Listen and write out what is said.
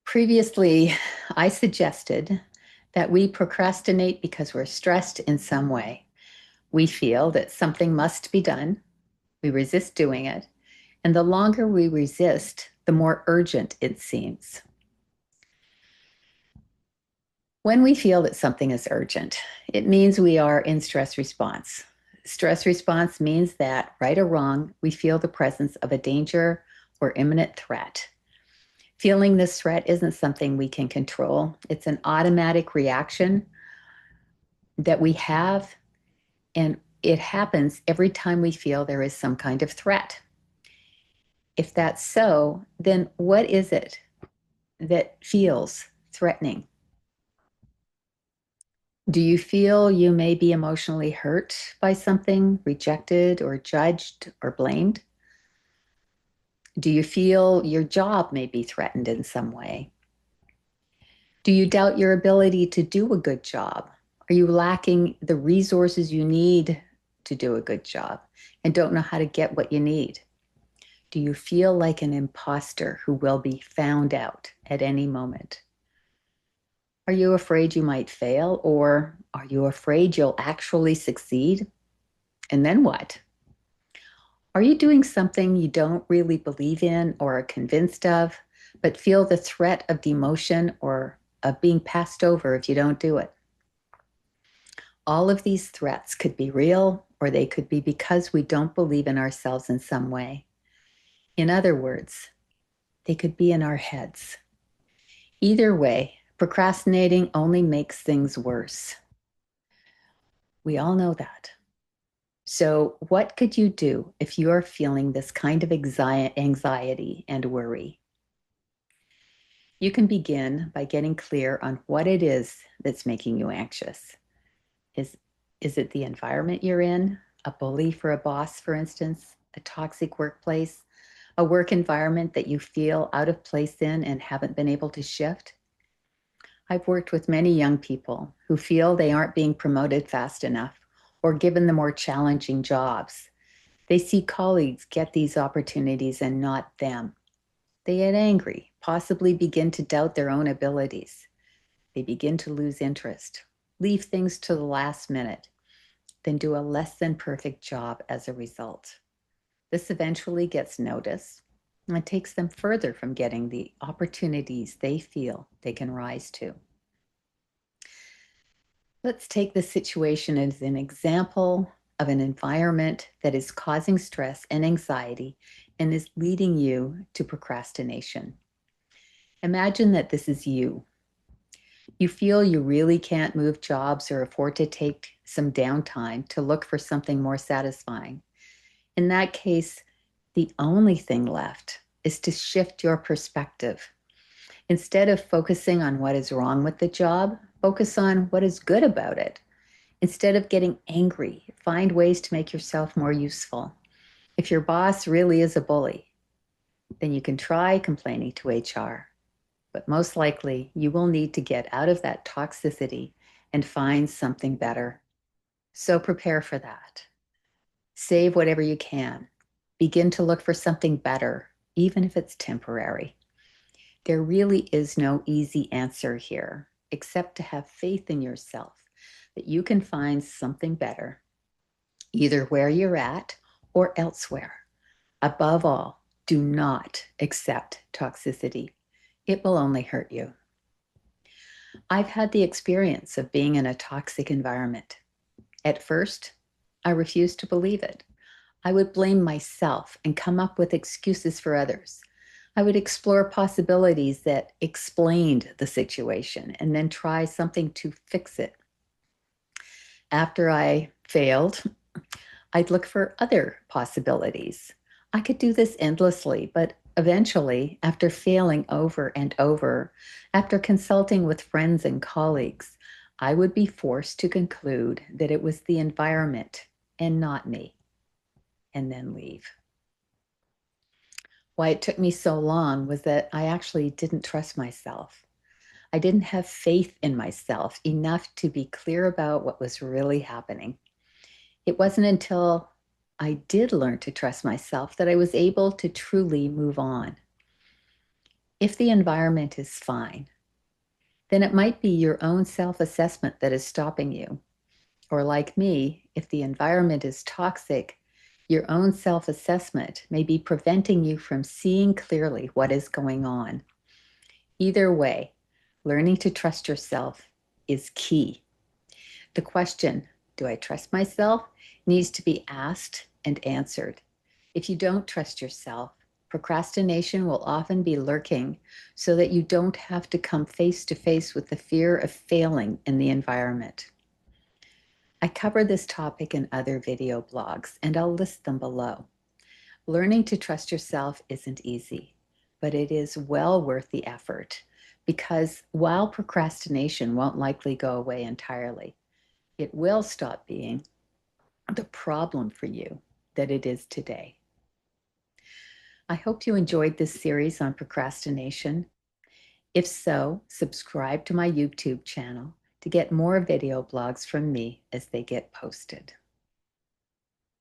Previously, I suggested that we procrastinate because we're stressed in some way. We feel that something must be done. We resist doing it. And the longer we resist, the more urgent it seems. When we feel that something is urgent, it means we are in stress response. Stress response means that, right or wrong, we feel the presence of a danger or imminent threat. Feeling this threat isn't something we can control. It's an automatic reaction that we have, and it happens every time we feel there is some kind of threat. If that's so, then what is it that feels threatening? Do you feel you may be emotionally hurt by something, rejected or judged or blamed? Do you feel your job may be threatened in some way? Do you doubt your ability to do a good job? Are you lacking the resources you need to do a good job and don't know how to get what you need? Do you feel like an impostor who will be found out at any moment? Are you afraid you might fail, or are you afraid you'll actually succeed? And then what? Are you doing something you don't really believe in or are convinced of, but feel the threat of demotion or of being passed over if you don't do it? All of these threats could be real, or they could be because we don't believe in ourselves in some way. In other words, they could be in our heads. Either way, procrastinating only makes things worse. We all know that. So, what could you do if you're feeling this kind of anxiety and worry? You can begin by getting clear on what it is that's making you anxious. Is, is it the environment you're in? A bully for a boss, for instance? A toxic workplace? A work environment that you feel out of place in and haven't been able to shift? I've worked with many young people who feel they aren't being promoted fast enough or given the more challenging jobs. They see colleagues get these opportunities and not them. They get angry, possibly begin to doubt their own abilities. They begin to lose interest, leave things to the last minute, then do a less than perfect job as a result. This eventually gets noticed and takes them further from getting the opportunities they feel they can rise to. Let's take this situation as an example of an environment that is causing stress and anxiety and is leading you to procrastination. Imagine that this is you. You feel you really can't move jobs or afford to take some downtime to look for something more satisfying. In that case, the only thing left is to shift your perspective. Instead of focusing on what is wrong with the job, focus on what is good about it. Instead of getting angry, find ways to make yourself more useful. If your boss really is a bully, then you can try complaining to HR. But most likely, you will need to get out of that toxicity and find something better. So prepare for that. Save whatever you can. Begin to look for something better, even if it's temporary. There really is no easy answer here, except to have faith in yourself that you can find something better, either where you're at or elsewhere. Above all, do not accept toxicity. It will only hurt you. I've had the experience of being in a toxic environment. At first, I refused to believe it. I would blame myself and come up with excuses for others. I would explore possibilities that explained the situation and then try something to fix it. After I failed, I'd look for other possibilities. I could do this endlessly, but eventually, after failing over and over, after consulting with friends and colleagues, I would be forced to conclude that it was the environment and not me, and then leave. Why it took me so long was that I actually didn't trust myself. I didn't have faith in myself enough to be clear about what was really happening. It wasn't until I did learn to trust myself that I was able to truly move on. If the environment is fine, then it might be your own self-assessment that is stopping you. Or like me, if the environment is toxic, your own self-assessment may be preventing you from seeing clearly what is going on. Either way, learning to trust yourself is key. The question, do I trust myself, needs to be asked and answered. If you don't trust yourself, procrastination will often be lurking so that you don't have to come face to face with the fear of failing in the environment. I cover this topic in other video blogs, and I'll list them below. Learning to trust yourself isn't easy, but it is well worth the effort because while procrastination won't likely go away entirely, it will stop being the problem for you that it is today. I hope you enjoyed this series on procrastination. If so, subscribe to my YouTube channel to get more video blogs from me as they get posted.